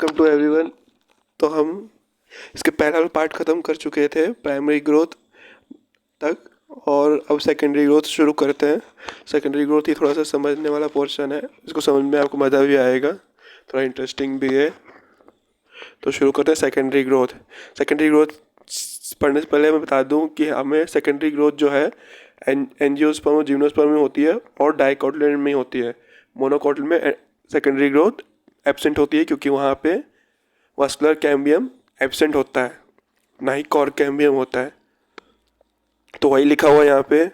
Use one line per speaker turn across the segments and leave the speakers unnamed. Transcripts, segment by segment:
Welcome to everyone. तो हम इसके पहला पार्ट ख़त्म कर चुके थे प्राइमरी ग्रोथ तक, और अब सेकेंडरी ग्रोथ शुरू करते हैं। सेकेंडरी ग्रोथ ही थोड़ा सा समझने वाला पोर्शन है, इसको समझ में आपको मज़ा भी आएगा, थोड़ा इंटरेस्टिंग भी है। तो शुरू करते हैं सेकेंडरी ग्रोथ। सेकेंडरी ग्रोथ पढ़ने से पहले मैं बता दूं कि हमें सेकेंडरी ग्रोथ जो है एंजियोस्पर्म और जिम्नोस्पर्म में होती है और डाइकोटिलेडन में होती है। मोनोकोटिल में सेकेंडरी ग्रोथ एब्सेंट होती है क्योंकि वहाँ पे वास्कुलर कैम्बियम एब्सेंट होता है, ना ही कॉर कैम्बियम होता है। तो वही लिखा हुआ है यहाँ पे,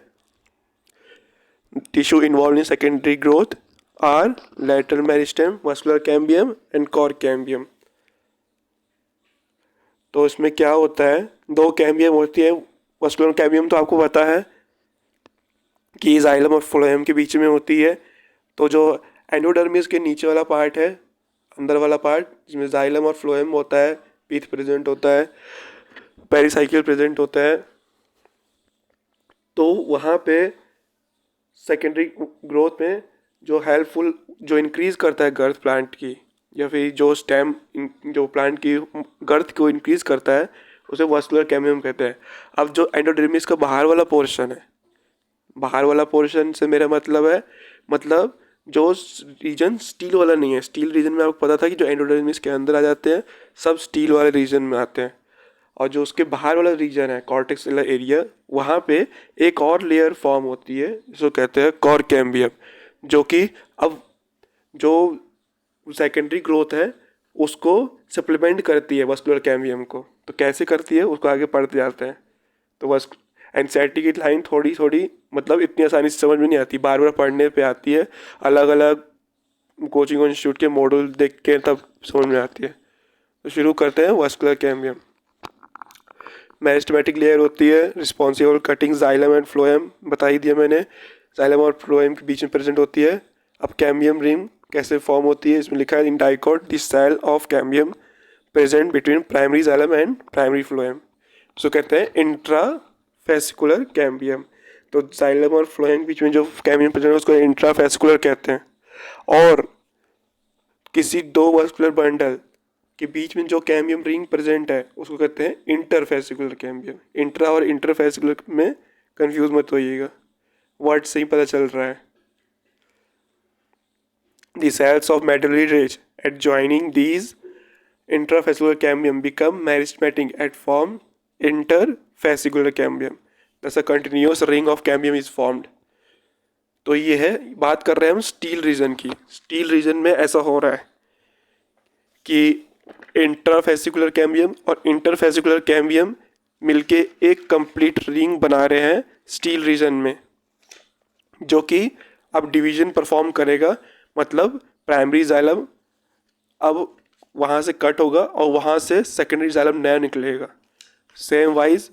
tissue involve in secondary growth are lateral meristem, vascular cambium and cork cambium. तो इसमें क्या होता है, दो कैम्बियम होती है। वास्कुलर कैम्बियम तो आपको पता है कि जाइलम और फ्लोएम के बीच में होती है। तो जो एंडोडर्मिस के नीचे वाला पार्ट है, अंदर वाला पार्ट जिसमें जाइलम और फ्लोएम होता है, पीथ प्रेजेंट होता है, पेरिसाइकिल प्रेजेंट होता है, तो वहाँ पे सेकेंडरी ग्रोथ में जो हेल्पफुल, जो इंक्रीज करता है गर्थ प्लांट की, या फिर जो स्टेम जो प्लांट की गर्थ को इंक्रीज करता है, उसे वास्कुलर कैम्बियम कहते हैं। अब जो एंडोडर्मिस का बाहर वाला पोर्शन है, बाहर वाला पोर्शन से मेरा मतलब है, मतलब जो रीजन स्टील वाला नहीं है। स्टील रीजन में आपको पता था कि जो एंडोडर्मिस के अंदर आ जाते हैं सब स्टील वाले रीजन में आते हैं, और जो उसके बाहर वाला रीजन है कॉर्टेक्स वाला एरिया, वहाँ पे एक और लेयर फॉर्म होती है जिसको कहते हैं कॉर कैम्बियम, जो कि अब जो सेकेंडरी ग्रोथ है उसको सप्लीमेंट करती है वास्कुलर कैम्बियम को। तो कैसे करती है उसको आगे पढ़ते जाते हैं। तो बस एनसीईआरटी की लाइन थोड़ी थोड़ी मतलब इतनी आसानी से समझ में नहीं आती, बार बार पढ़ने पे आती है, अलग अलग कोचिंग इंस्टीट्यूट के मॉडल देख के तब समझ में आती है। तो शुरू करते हैं। वास्कुलर कैम्बियम मेरिस्टेमेटिक लेयर होती है, responsible cutting xylem and phloem, बता ही दिया मैंने, जाइलम और फ्लोएम के बीच में प्रेजेंट होती है। अब कैम्बियम रिंग कैसे फॉर्म होती है, इसमें लिखा है in dicot the cell of cambium present between primary xylem and primary phloem, इसको कहते हैं इंट्रा फेसिकुलर कैम्बियम। तो जाइलम और फ्लोएम के बीच में जो कैम्बियम प्रेजेंट है उसको इंट्रा फेसिकुलर कहते हैं। और किसी दो वास्कुलर बंडल के बीच में जो कैम्बियम रिंग प्रेजेंट है उसको कहते हैं इंटरफेसिकुलर कैम्बियम। इंट्रा और इंटरफेसिकुलर में कंफ्यूज मत होइएगा, वर्ड से ही पता चल रहा है। The cells of medullary ridge adjoining these intrafascicular cambium become meristematic and form interfascicular cambium. Thus a continuous ring of cambium is formed. तो ये है, बात कर रहे हैं हम स्टील रीजन की। स्टील रीजन में ऐसा हो रहा है कि इंट्राफेसिकुलर कैम्बियम और इंटरफेसिकुलर कैम्बियम मिलके एक कंप्लीट रिंग बना रहे हैं स्टील रीजन में, जो कि अब डिवीजन परफॉर्म करेगा। मतलब प्राइमरी जाइलम अब वहाँ से कट होगा और वहाँ से सेकेंडरी जाइलम नया निकलेगा। Same wise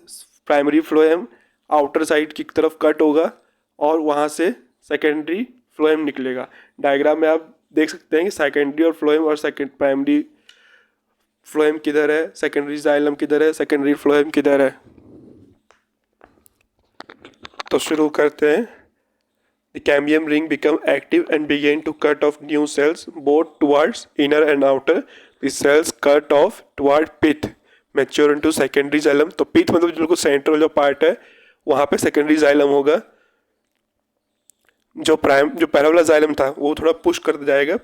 primary phloem outer side की तरफ कट होगा और वहाँ से सेकेंडरी फ्लोएम निकलेगा। डायग्राम में आप देख सकते हैं कि सेकेंडरी और फ्लोएम और प्राइमरी फ्लोएम किधर है, सेकेंडरी जाइलम किधर है, सेकेंडरी फ्लोएम किधर है। तो शुरू करते हैं। The cambium ring become active and begin to cut off new cells both towards inner and outer. The cells cut off toward pith mature into secondary xylem. तो pith मतलब जो सेंट्रल जो पार्ट है वहाँ पे सेकेंडरी जाइलम होगा। जो पहला वाला जाइलम था वो थोड़ा पुश कर जाएगा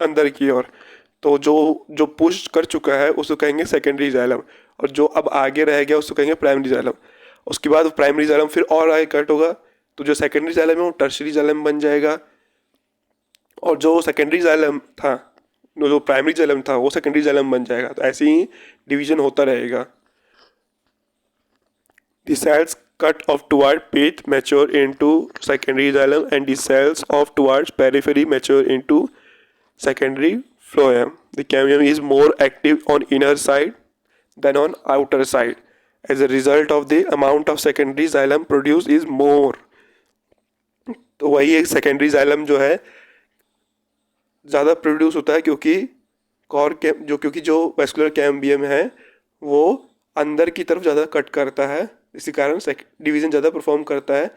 अंदर की ओर, तो जो पुश कर चुका है उसको कहेंगे सेकेंडरी जाइलम, और जो अब आगे रह गया उसको कहेंगे प्राइमरी जाइलम। उसके बाद प्राइमरी जाइलम फिर और आगे कट होगा, तो जो सेकेंडरी जाइलम है वो टर्शरी जाइलम बन जाएगा, और जो सेकेंडरी जाइलम था, जो प्राइमरी जाइलम था वो सेकेंडरी जाइलम बन जाएगा। तो ऐसे ही डिवीजन होता रहेगा। The cells cut off toward pith mature into secondary xylem and the cells off towards periphery mature into secondary phloem. The cambium is more active on inner side than on outer side. As a result of the amount of secondary xylem produced is more. तो वही एक secondary xylem जो है ज़्यादा produce होता है क्योंकि जो वेस्कुलर कैम्बियम है वो अंदर की तरफ ज़्यादा कट करता है, इसी कारण डिवीज़न ज़्यादा परफॉर्म करता है,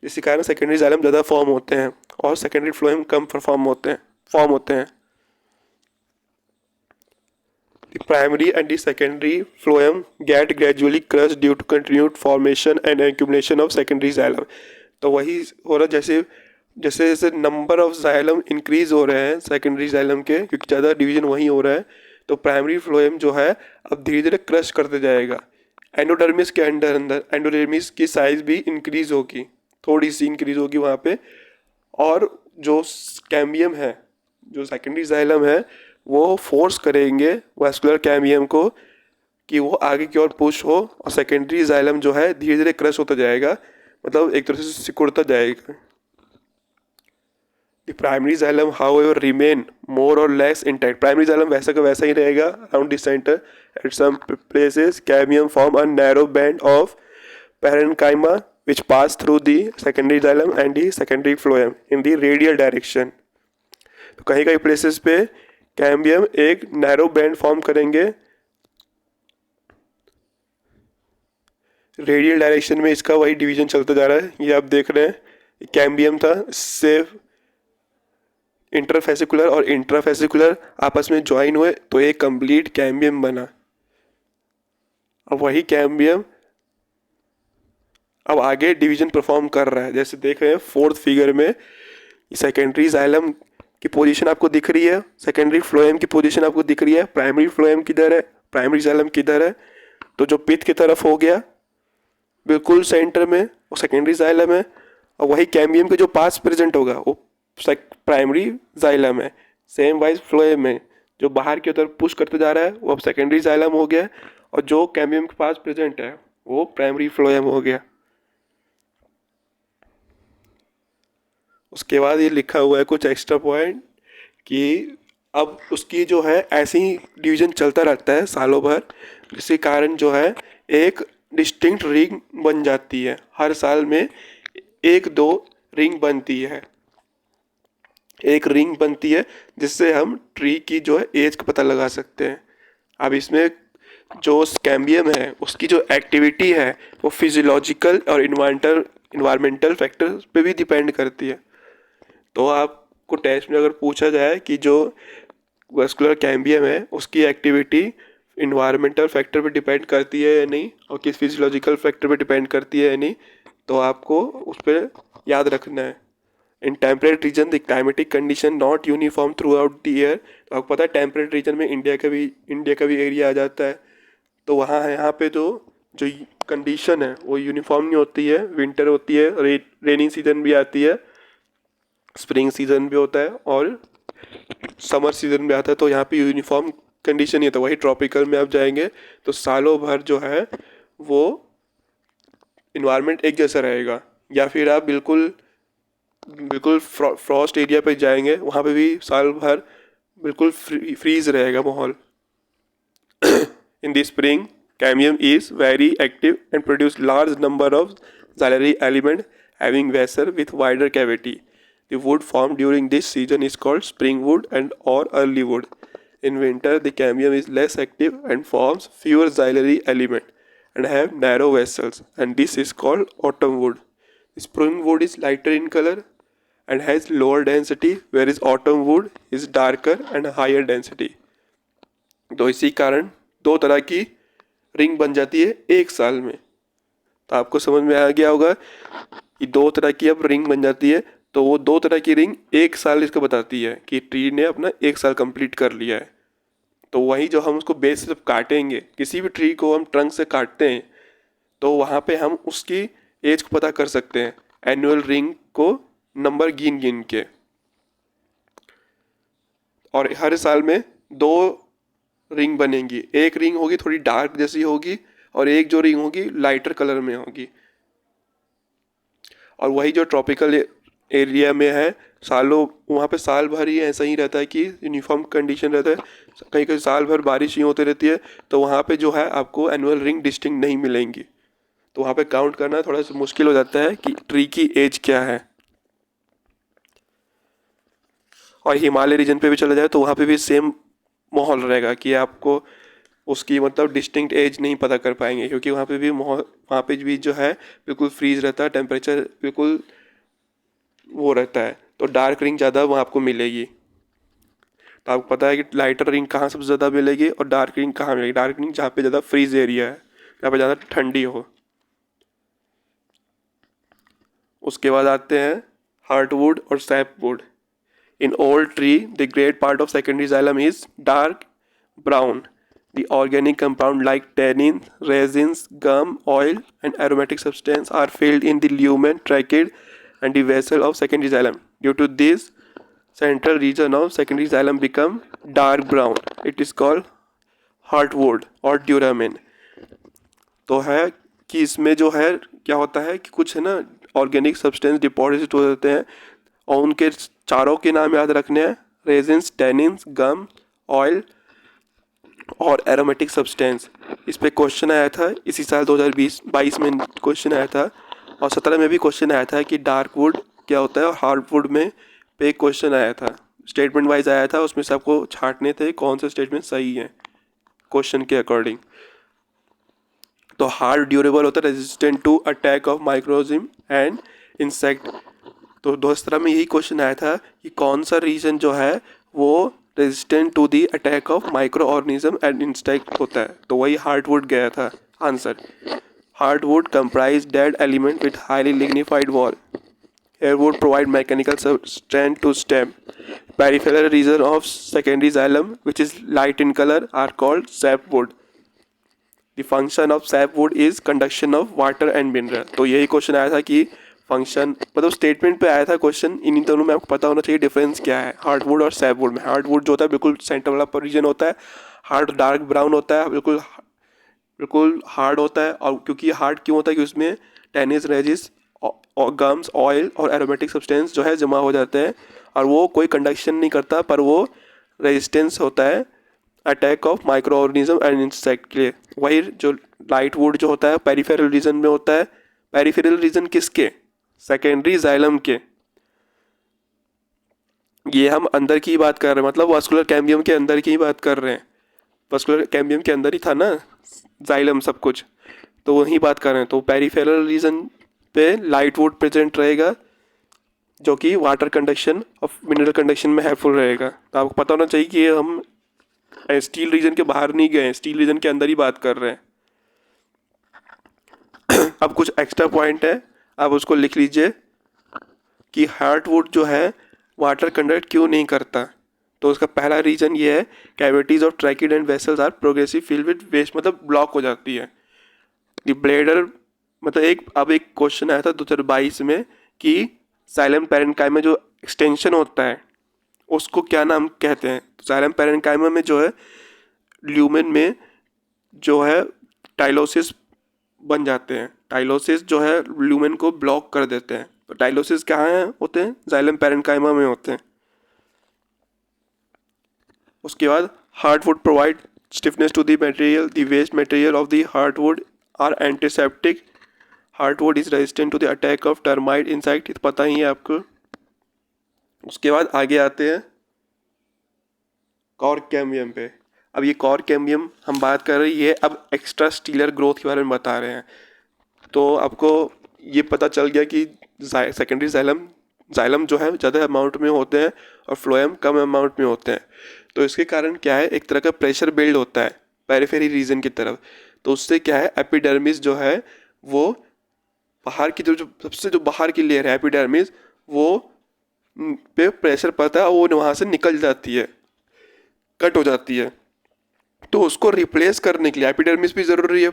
इसी कारण सेकेंडरी जाइलम ज़्यादा फॉर्म होते हैं और सेकेंडरी फ्लोएम कम फॉर्म होते हैं। primary and the secondary phloem get gradually crushed due to continued formation and accumulation of secondary xylem। तो वही हो रहा, जैसे जैसे जैसे नंबर ऑफ जाइलम इंक्रीज हो रहे हैं सेकेंडरी जाइलम के, क्योंकि ज़्यादा डिवीजन वहीं हो रहा है, तो प्राइमरी फ्लोएम जो है अब धीरे धीरे क्रश करते जाएगा। एंडोडर्मिस के अंदर अंदर एंडोडर्मिस की साइज भी इंक्रीज होगी, थोड़ी सी इंक्रीज होगी वहाँ पे। और जो कैम्बियम है, जो सेकेंडरी जाइलम है, वो फोर्स करेंगे वास्कुलर कैम्बियम को कि वो आगे की ओर पुश हो, और सेकेंडरी जाइलम जो है धीरे धीरे क्रश होता जाएगा, मतलब एक तरह से सिकुड़ता जाएगा। The primary xylem, however, remain more or less intact. Primary xylem वैसा का वैसा ही रहेगा around the center. At some places, cambium form a narrow band of parenchyma which pass through the secondary xylem and the secondary phloem in the radial direction. तो कहीं कहीं places पे cambium एक narrow band form करेंगे, radial direction में इसका वही division चलता जा रहा है। ये आप देख रहे हैं कैम्बियम था, इससे इंटरफेसिकुलर और इंट्राफेसिकुलर आपस में ज्वाइन हुए तो एक कंप्लीट कैम्बियम बना। अब वही कैम्बियम अब आगे डिवीजन परफॉर्म कर रहा है। जैसे देख रहे हैं फोर्थ फिगर में, सेकेंडरी जाइलम की पोजीशन आपको दिख रही है, सेकेंडरी फ्लोएम की पोजीशन आपको दिख रही है, प्राइमरी फ्लोएम किधर है, प्राइमरी जाइलम किधर है। तो जो पिथ की तरफ हो गया बिल्कुल सेंटर में वो सेकेंडरी जाइलम है, और वही कैम्बियम के जो पास प्रेजेंट होगा वो प्राइमरी जाइलम है। सेम वाइज फ्लोएम में जो बाहर की तरफ पुश करते जा रहा है वो अब सेकेंडरी जाइलम हो गया, और जो कैम्बियम के पास प्रेजेंट है वो प्राइमरी फ्लोएम हो गया। उसके बाद ये लिखा हुआ है कुछ एक्स्ट्रा पॉइंट कि अब उसकी जो है ऐसे ही डिवीजन चलता रहता है सालों भर, जिसके कारण जो है एक डिस्टिंक्ट रिंग बन जाती है। हर साल में एक दो रिंग बनती है, एक रिंग बनती है जिससे हम ट्री की जो है एज का पता लगा सकते हैं। अब इसमें जो कैम्बियम है उसकी जो एक्टिविटी है वो फिजियोलॉजिकल और इन्वायरमेंटल फैक्टर्स पे भी डिपेंड करती है। तो आपको टेस्ट में अगर पूछा जाए कि जो वास्कुलर कैम्बियम है उसकी एक्टिविटी इन्वायरमेंटल फैक्टर पे डिपेंड करती है या नहीं, और किस फिजियोलॉजिकल फैक्टर पे डिपेंड करती है या नहीं, तो आपको उस पर याद रखना है। In temperate region the climatic condition not uniform through out the year. तो आपको पता है टेम्परेट रीजन में इंडिया का भी एरिया आ जाता है, तो वहाँ यहाँ पे जो जो कंडीशन है वो यूनिफॉर्म नहीं होती है। विंटर होती है, रेनी सीजन भी आती है, स्प्रिंग सीजन भी होता है, और समर सीजन भी आता है। तो यहाँ पे यूनिफॉर्म कंडीशन नहीं होता। वही ट्रॉपिकल में आप जाएंगे तो सालों भर जो है वो इन्वायरमेंट एक जैसा रहेगा। या फिर आप बिल्कुल फ्रॉस्ट एरिया पे जाएंगे, वहाँ पे भी साल भर बिल्कुल फ्रीज रहेगा माहौल। In the spring cambium is very active and produce large number of xylary element having vessel with wider cavity. The wood formed during this season is called spring wood and or early wood. In winter, the cambium is less active and forms fewer xylary element and have narrow vessels, and this is called autumn wood. The spring wood is lighter in color and has lower density, whereas autumn wood is darker and higher density. तो इसी कारण दो तरह की ring बन जाती है एक साल में। तो आपको समझ में आ गया होगा कि दो तरह की अब रिंग बन जाती है। तो वो दो तरह की रिंग एक साल इसको बताती है कि ट्री ने अपना एक साल कंप्लीट कर लिया है। तो वही जो हम उसको बेस से जब काटेंगे, किसी भी ट्री को हम ट्रंक से काटते हैं तो वहाँ पे हम उसकी एज को पता कर सकते हैं एनुअल रिंग को नंबर गिन गिन के। और हर साल में दो रिंग बनेंगी, एक रिंग होगी थोड़ी डार्क जैसी होगी और एक जो रिंग होगी लाइटर कलर में होगी। और वही जो ट्रॉपिकल एरिया में है सालों, वहाँ पे साल भर ही ऐसा ही रहता है कि यूनिफॉर्म कंडीशन रहता है, कहीं कहीं साल भर बारिश ही होती रहती है। तो वहाँ पे जो है आपको एनुअल रिंग डिस्टिंक्ट नहीं मिलेंगी। तो वहाँ पे काउंट करना थोड़ा सा मुश्किल हो जाता है कि ट्री की एज क्या है। और हिमालय रीजन पे भी चला जाए तो वहाँ पे भी सेम माहौल रहेगा कि आपको उसकी मतलब डिस्टिंक्ट एज नहीं पता कर पाएंगे, क्योंकि वहाँ पे भी जो है बिल्कुल फ्रीज रहता है, टेम्परेचर बिल्कुल वो रहता है। तो डार्क रिंग ज़्यादा वहाँ आपको मिलेगी। तो आपको पता है कि लाइटर रिंग कहाँ सबसे ज़्यादा मिलेगी और डार्क रिंग कहाँ मिलेगी। डार्क रिंग जहाँ पे ज़्यादा फ्रीज एरिया है, जहाँ पे ज़्यादा ठंडी हो। उसके बाद आते हैं हार्टवुड और sapwood. In old tree the great part of secondary xylem is dark brown. The organic compound like tannin, resins, gum, oil, and aromatic substance are filled in the lumen, trachea, and the vessel of secondary xylem. Due to this, central region of secondary xylem become dark brown. It is called heartwood or duramen. तो है कि इसमें जो है क्या होता है कि कुछ है ना ऑर्गेनिक सब्सटेंस डिपॉजिट हो जाते हैं और उनके चारों के नाम याद रखने हैं, रेजिन्स, टेनिन्स, गम, ऑयल और एरोमेटिक सब्सटेंस। इस पे क्वेश्चन आया था इसी साल 2022 में क्वेश्चन आया था और 17 में भी क्वेश्चन आया था कि डार्क वुड क्या होता है और हार्डवुड में पे क्वेश्चन आया था, स्टेटमेंट वाइज आया था, उसमें से आपको छांटने थे कौन से स्टेटमेंट सही है क्वेश्चन के अकॉर्डिंग। तो हार्ड ड्यूरेबल होता है, resistant to attack of microorganism and insect. तो 2017 में यही क्वेश्चन आया था कि कौन सा रीजन जो है वो resistant to the attack of micro organism and insect होता है, तो वही हार्डवुड गया था answer. Hardwood comprise dead element with highly lignified wall. Hairwood provide mechanical strength to stem. Peripheral region of secondary xylem, which is light in color, are called sapwood. The function of sapwood is conduction of water and mineral. तो यही question आया था कि function मतलब statement पे आया था question. इन दोनों में आपको पता होना चाहिए डिफरेंस क्या है हार्डवुड और सैपवुड में। हार्डवुड जो होता है बिल्कुल सेंटर वाला रीजन होता है, हार्ड डार्क ब्राउन होता है, बिल्कुल बिल्कुल हार्ड होता है। और क्योंकि हार्ड क्यों होता है कि उसमें टेनिस, रेजिस और गम्स, ऑयल और एरोमेटिक सब्सटेंस जो है जमा हो जाते हैं और वो कोई कंडक्शन नहीं करता, पर वो रेजिस्टेंस होता है attack of micro organism and insect के लिए। वही जो लाइट वुड जो होता है पेरिफेरल रीजन में होता है। पेरिफेरल रीजन किसके? सेकेंडरी जाइलम के। ये हम अंदर की बात कर रहे हैं, मतलब वास्कुलर कैम्बियम के अंदर की ही बात कर रहे हैं। वास्कुलर कैम्बियम के अंदर ही था ना जाइलम सब कुछ, तो वही बात कर रहे हैं। तो पेरिफेरल रीजन पे लाइट वुड प्रेजेंट रहेगा जो कि वाटर कंडक्शन और मिनरल कंडक्शन में हेल्पफुल रहेगा। तो आपको पता होना चाहिए कि हम स्टील रीजन के बाहर नहीं गए, स्टील रीजन के अंदर ही बात कर रहे हैं। अब कुछ एक्स्ट्रा पॉइंट है, आप उसको लिख लीजिए कि हार्डवुड जो है वाटर कंडक्ट क्यों नहीं करता। तो उसका पहला रीज़न ये है, cavities of tracheid and vessels are progressive filled with waste, मतलब ब्लॉक हो जाती है। द ब्लेडर मतलब एक क्वेश्चन आया था 2022 में कि जाइलम पैरेन्काइमा में जो एक्सटेंशन होता है उसको क्या नाम कहते हैं। तो जाइलम पैरेन्काइमा में जो है ल्यूमेन में जो है टाइलोसिस बन जाते हैं। टाइलोसिस जो है ल्यूमेन को ब्लॉक कर देते हैं। तो टाइलोसिस कहाँ है होते हैं? जाइलम पैरेन्काइमा में होते हैं। उसके बाद hardwood provide stiffness to the material. The waste material of the hardwood are antiseptic. Hardwood is resistant to the attack of termite insect, पता ही है आपको। उसके बाद आगे आते हैं कॉर्क कैम्बियम पे। अब ये कॉर्क कैम्बियम हम बात कर रहे हैं, ये अब एक्स्ट्रा स्टीलर ग्रोथ के बारे में बता रहे हैं। तो आपको ये पता चल गया कि सेकेंडरी जाइलम जो है ज़्यादा अमाउंट में होते हैं और फ्लोएम कम अमाउंट में होते हैं। तो इसके कारण क्या है, एक तरह का प्रेशर बिल्ड होता है पेरिफेरी रीजन की तरफ। तो उससे क्या है, एपिडर्मिस जो है वो बाहर की जो सबसे जो बाहर की लेयर है एपिडर्मिस, वो पे प्रेशर पड़ता है और वो वहाँ से निकल जाती है, कट हो जाती है। तो उसको रिप्लेस करने के लिए एपिडर्मिस भी ज़रूरी है,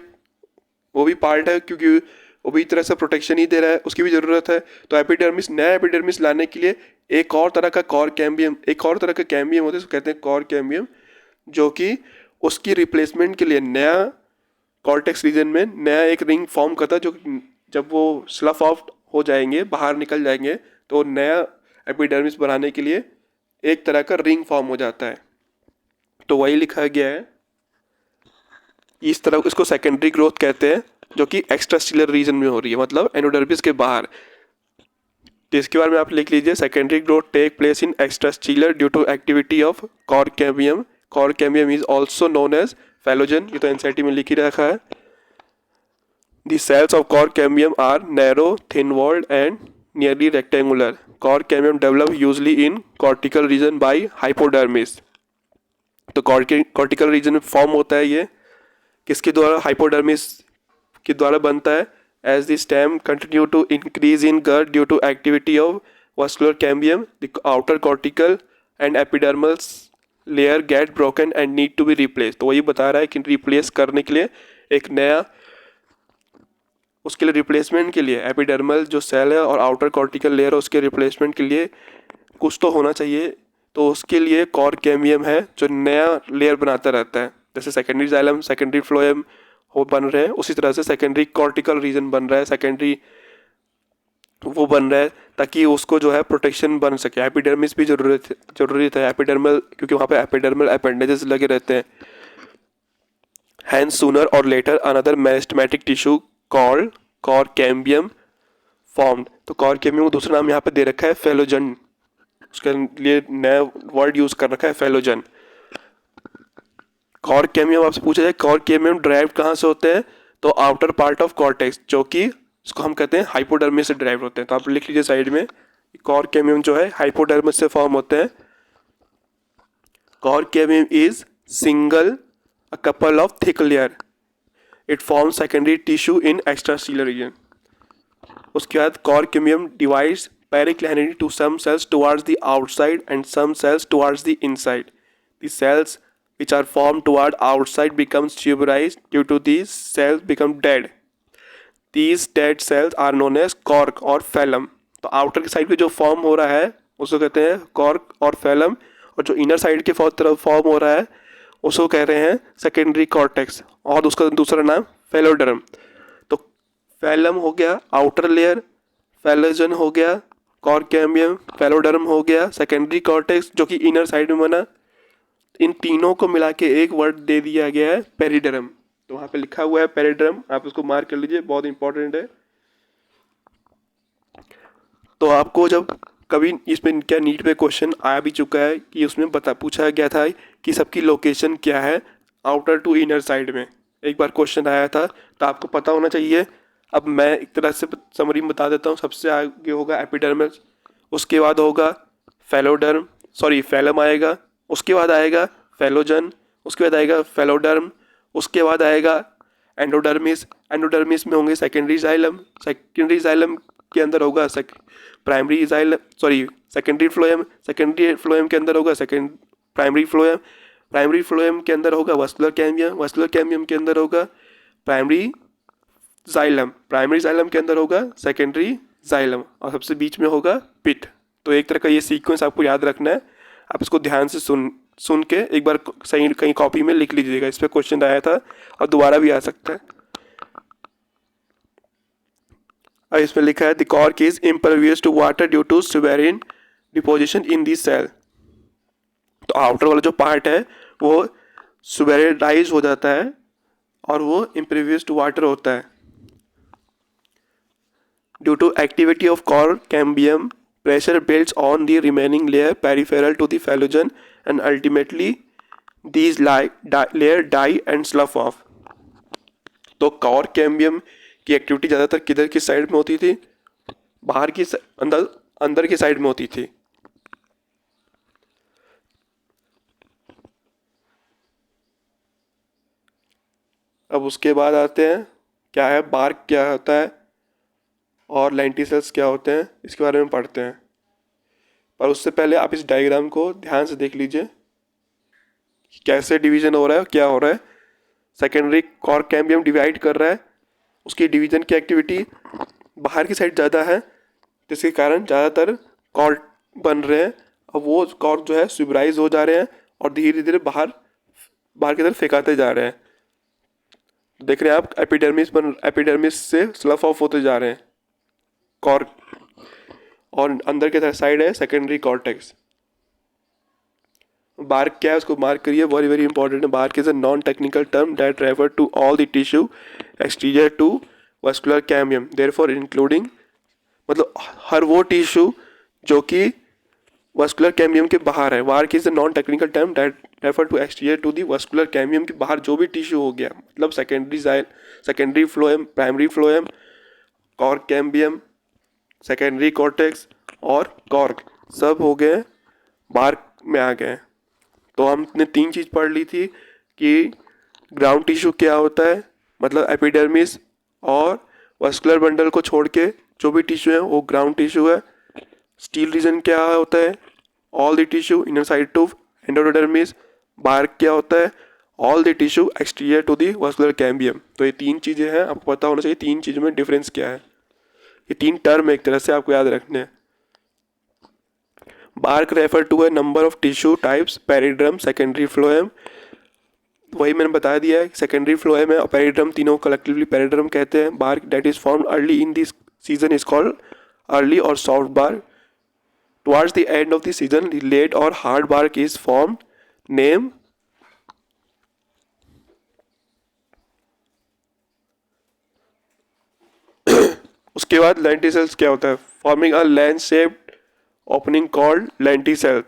वो भी पार्ट है, क्योंकि वो भी एक तरह से प्रोटेक्शन ही दे रहा है, उसकी भी ज़रूरत है। तो एपिडर्मिस, नया एपिडर्मिस लाने के लिए एक और तरह का कॉर्क कैम्बियम, एक और तरह का कैम्बियम होता है, उसको कहते हैं कॉर्क कैम्बियम, जो कि उसकी रिप्लेसमेंट के लिए नया कॉर्टेक्स रीजन में नया एक रिंग फॉर्म करता है, जो जब वो स्लफ ऑफ हो जाएंगे, बाहर निकल जाएंगे, तो नया एपिडर्मिस बनाने के लिए एक तरह का रिंग फॉर्म हो जाता है। तो वही लिखा गया है, इस तरह इसको सेकेंडरी ग्रोथ कहते हैं, जो कि एक्स्ट्रा स्टीलर रीजन में हो रही है, मतलब एंडोडर्मिस के बाहर। तो इसके बारे में आप लिख लीजिए, secondary growth take place in extra stelar due to activity of cork cambium. Cork cambium is also known as phellogen, ये तो एनसीईआरटी में लिख ही रखा है। The cells of cork cambium are narrow, thin-walled, and nearly rectangular. Cork cambium develop usually in cortical region by hypodermis. तो cortical reason में form होता है ये किसके द्वारा, हाइपोडर्मिस के द्वारा बनता है। As the stem continue to increase in girth due to activity of vascular cambium the outer cortical and epidermal layer get broken and need to be replace. तो वही बता रहा है कि रिप्लेस करने के लिए एक नया, उसके लिए रिप्लेसमेंट के लिए एपिडर्मल जो सेल है और आउटर कॉर्टिकल लेयर है उसके रिप्लेसमेंट के लिए कुछ तो होना चाहिए। तो उसके लिए कॉर्क कैम्बियम है जो नया लेयर बनाता रहता है। जैसे सेकेंडरी जाइलम, सेकेंडरी फ्लोएम हो बन रहे हैं, उसी तरह से सेकेंडरी कॉर्टिकल रीजन बन रहा है, सेकेंडरी वो बन रहा है ताकि उसको जो है प्रोटेक्शन बन सके। एपिडर्मिस भी जरूरी था एपिडर्मल, क्योंकि वहाँ पे एपिडर्मल अपेंडेजेस लगे रहते हैं। हैंस सूनर और later another meristematic tissue called cork cambium formed. तो कॉर्क कैम्बियम को दूसरा नाम यहाँ पे दे रखा है फेलोजन, उसके लिए नया वर्ड यूज कर रखा है फेलोजन। कॉर्क कैम्बियम आपसे पूछा जाए कॉर्क कैम्बियम ड्राइव कहाँ से होते हैं, तो आउटर पार्ट ऑफ कॉर्टेक्स, जो कि इसको हम कहते हैं हाइपोडर्मिस से ड्राइव होते हैं। तो आप लिख लीजिए साइड में, कॉर्क कैम्बियम जो है हाइपोडर्मिस से फॉर्म होते हैं। Cork cambium is single a couple of thick layer, it form secondary tissue in extracellular region. उसके बाद cork cambium divides periclinally to some cells towards the outside and some cells towards the inside. The cells which are formed toward outside becomes tuberized due to these cells become dead. These dead cells are known as cork or phellum. तो outer की side पे जो form हो रहा है उसको कहते हैं कॉर्क और फैलम, और जो इनर साइड के तरफ फॉर्म हो रहा है उसको कह रहे हैं सेकेंडरी कॉर्टेक्स, और उसका दूसरा नाम फेलोडर्म। तो फैलम हो गया आउटर लेयर, फेलोजन हो गया, कॉर्क कैम्बियम, फेलोडर्म हो गया, सेकेंडरी कॉर्टेक्स जो कि इनर साइड में बना। इन तीनों को मिला के एक वर्ड दे दिया गया है पेरिडर्म। तो वहाँ पे लिखा हुआ है पेरिडर्म, आप उसको मार्क कर लीजिए, बहुत इंपॉर्टेंट है। तो आपको जब कभी इसमें क्या नीट पे क्वेश्चन आया भी चुका है कि उसमें पूछा गया था कि सबकी लोकेशन क्या है आउटर टू इनर साइड में, एक बार क्वेश्चन आया था, तो आपको पता होना चाहिए। अब मैं एक तरह से समरी में बता देता हूँ। सबसे आगे होगा एपिडर्मिस, उसके बाद होगा फैलम आएगा, उसके बाद आएगा फेलोजन, उसके बाद आएगा फेलोडर्म, उसके बाद आएगा एंडोडर्मिस। एंडोडर्मिस में होंगे सेकेंडरी जाइलम, सेकेंडरी जाइलम के अंदर होगा सेकेंडरी फ्लोएम, सेकेंडरी फ्लोएम के अंदर होगा प्राइमरी फ्लोएम, प्राइमरी फ्लोएम के अंदर होगा वस्कुलर कैम्बियम, वस्कुलर कैम्बियम के अंदर होगा प्राइमरी जाइलम, प्राइमरी जाइलम के अंदर होगा सेकेंडरी जाइलम, और सबसे बीच में होगा पिट। तो एक तरह का ये सीक्वेंस आपको याद रखना है। आप इसको ध्यान से सुन के एक बार सही कहीं कॉपी में लिख लीजिएगा। इस पर क्वेश्चन आया था और दोबारा भी आ सकता है। और इसमें लिखा है the cork is impervious to water due to suberin deposition in the cell. तो आउटर वाला जो पार्ट है वो सुवेरिडाइज हो जाता है और वो इम्परवियस टू वाटर होता है। Due to activity of cork cambium, pressure builds on the remaining layer peripheral to the phallogen and ultimately these layer die and slough off. तो कॉर्क कैम्बियम की एक्टिविटी ज़्यादातर किधर की साइड में होती थी, बाहर की अंदर की साइड में होती थी। अब उसके बाद आते हैं क्या है बार्क क्या होता है और लेंटिसेल्स क्या होते हैं, इसके बारे में पढ़ते हैं। पर उससे पहले आप इस डायग्राम को ध्यान से देख लीजिए कैसे डिवीजन हो रहा है, क्या हो रहा है। सेकेंडरी कॉर्क कैम्बियम डिवाइड कर रहा है, उसकी डिवीजन की एक्टिविटी बाहर की साइड ज़्यादा है, जिसके कारण ज़्यादातर कॉर्क बन रहे हैं और वो कॉर्क जो है सुबराइज हो जा रहे हैं और धीरे धीरे बाहर की तरफ फेंकाते जा रहे हैं। देख रहे हैं आप एपिडर्मिस से स्लफ ऑफ होते जा रहे हैं कॉर्क, और अंदर की तरफ साइड है सेकेंडरी कॉर्टेक्स। बार्क क्या है उसको मार्क करिए, वेरी वेरी इंपॉर्टेंट है। Bark is a non technical term that refer to all the tissue exterior to vascular cambium, therefore including, मतलब हर वो टिश्यू जो कि वस्कुलर कैम्बियम के बाहर है। Bark is a non technical term that refer to exterior to the vascular cambium के बाहर जो भी टिश्यू हो गया, मतलब secondary phloem, primary phloem, cork cambium, secondary cortex और कॉर्क सब हो गए बार्क में आ गए। तो हमने 3 चीज़ पढ़ ली थी कि ग्राउंड टिश्यू क्या होता है, मतलब एपिडर्मिस और वस्कुलर बंडल को छोड़ के जो भी टिश्यू है वो ग्राउंड टिश्यू है। स्टील रीजन क्या होता है, all the tissue inner side to endodermis. Bark क्या होता है, all the tissue exterior to the vascular cambium. तो ये 3 चीज़ें हैं, आपको पता होना चाहिए 3 चीज़ों में डिफरेंस क्या है। ये 3 टर्म एक तरह से आपको याद रखने हैं। Bark refer to a number of tissue types, periderm, secondary phloem. वही मैंने बता दिया है, सेकेंडरी फ्लोएम है और पेरिड्रम, तीनों कलेक्टिवली पेरिड्रम कहते हैं। Bark that is formed early in this season is called early और soft bark. Towards the end of the season late और hard bark is formed, name. उसके बाद लेंटिसेल्स क्या होता है, forming a lens shaped opening called lenticel.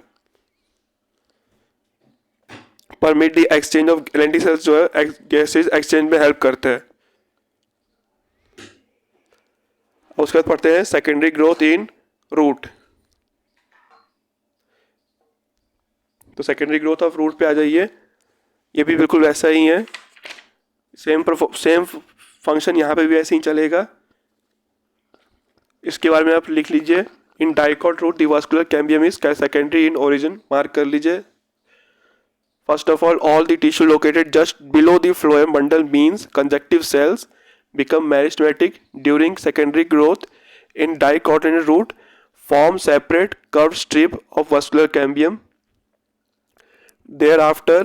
Permit the exchange of lenticels जो है gases exchange में हेल्प करते हैं। उसके बाद पढ़ते हैं सेकेंडरी ग्रोथ इन रूट। तो सेकेंडरी ग्रोथ ऑफ रूट पे आ जाइए, ये भी बिल्कुल वैसा ही है, सेम फंक्शन यहाँ पे भी ऐसे ही चलेगा। इसके बारे में आप लिख लीजिए, in dicot root the vascular cambium is secondary in origin, mark कर लीजिए। First of all the tissue located just below the phloem bundle means conjunctive cells become meristematic during secondary growth in dicotyledonous root, form separate curved strip of vascular cambium. Thereafter,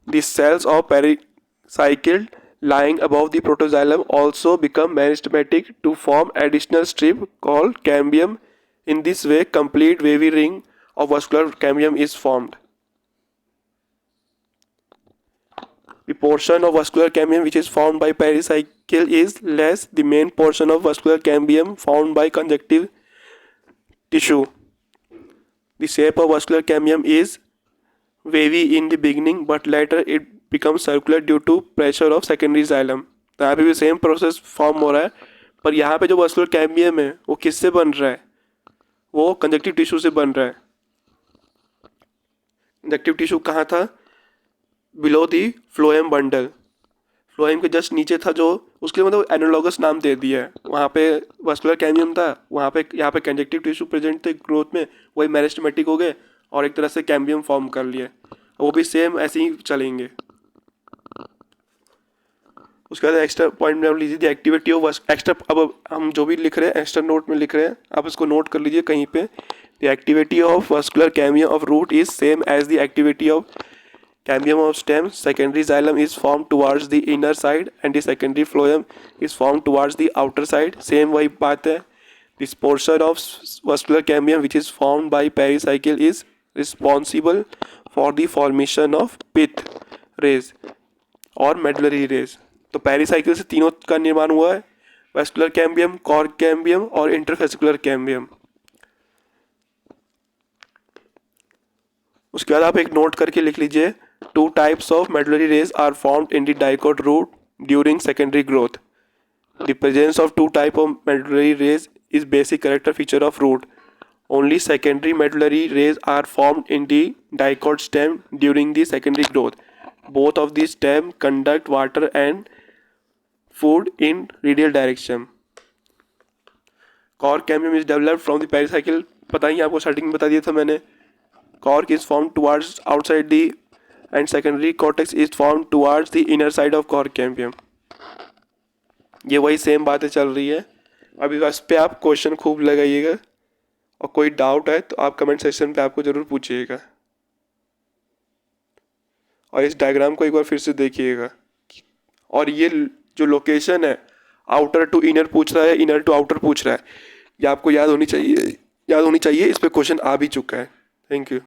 the cells of pericycle lying above the protoxylem also become meristematic to form additional strip called cambium. In this way, complete wavy ring of vascular cambium is formed. The portion of vascular cambium which is formed by pericycle is less the main portion of vascular cambium found by conjunctive tissue. The shape of vascular cambium is wavy in the beginning but later it becomes circular due to pressure of secondary xylem. तो यहाँ पे भी same process form हो रहा है, पर यहाँ पे जो vascular cambium है वो किससे बन रहा है, वो कंजक्टिव टिश्यू से बन रहा है। कंजक्टिव टिश्यू कहाँ था, below the phloem bundle, phloem के जस्ट नीचे था, जो उसके मतलब एनालॉगस नाम दे दिया है। वहाँ पे वास्कुलर कैम्बियम था, वहाँ पे यहाँ पे कंजक्टिव टिश्यू प्रेजेंट थे ग्रोथ में, वही मेरिस्टेमेटिक हो गए और एक तरह से कैम्बियम फॉर्म कर लिए, वो भी सेम ऐसे ही चलेंगे। उसके बाद एक्स्ट्रा पॉइंट में लीजिए द एक्टिविटी ऑफ एक्स्ट्रा, अब हम जो भी लिख रहे हैं एक्स्ट्रा नोट में लिख रहे हैं, आप इसको नोट कर लीजिए कहीं पे। The activity of vascular cambium of root is same as the activity of cambium of stem. Secondary xylem is formed towards the inner side and the secondary phloem is formed towards the outer side. Same वही बात है। This portion of vascular cambium which is formed by pericycle is responsible for the formation of pith rays और medullary rays. तो pericycle से तीनों का निर्माण हुआ है, vascular cambium, cork cambium और interfascicular cambium। उसके बाद आप एक नोट करके लिख लीजिए, 2 types of medullary rays are formed in the dicot root during secondary growth. The presence of 2 types of medullary rays is basic character feature of root. Only secondary medullary rays are formed in the dicot stem during the secondary growth. Both of these stem conduct water and food in radial direction. Cork cambium is developed from the pericycle, पता ही आपको starting में बता दिया था मैंने। Cork is formed towards outside the and secondary cortex is formed towards the inner side of cork cambium. ये वही same बातें चल रही है। अभी बस पे आप क्वेश्चन खूब लगाइएगा और कोई डाउट है तो आप कमेंट सेक्शन पे आपको ज़रूर पूछिएगा, और इस डायग्राम को एक बार फिर से देखिएगा। और ये जो लोकेशन है आउटर टू इनर पूछ रहा है, इनर टू आउटर पूछ रहा है, ये आपको याद होनी चाहिए, इस पे क्वेश्चन आ भी चुका है। Thank you.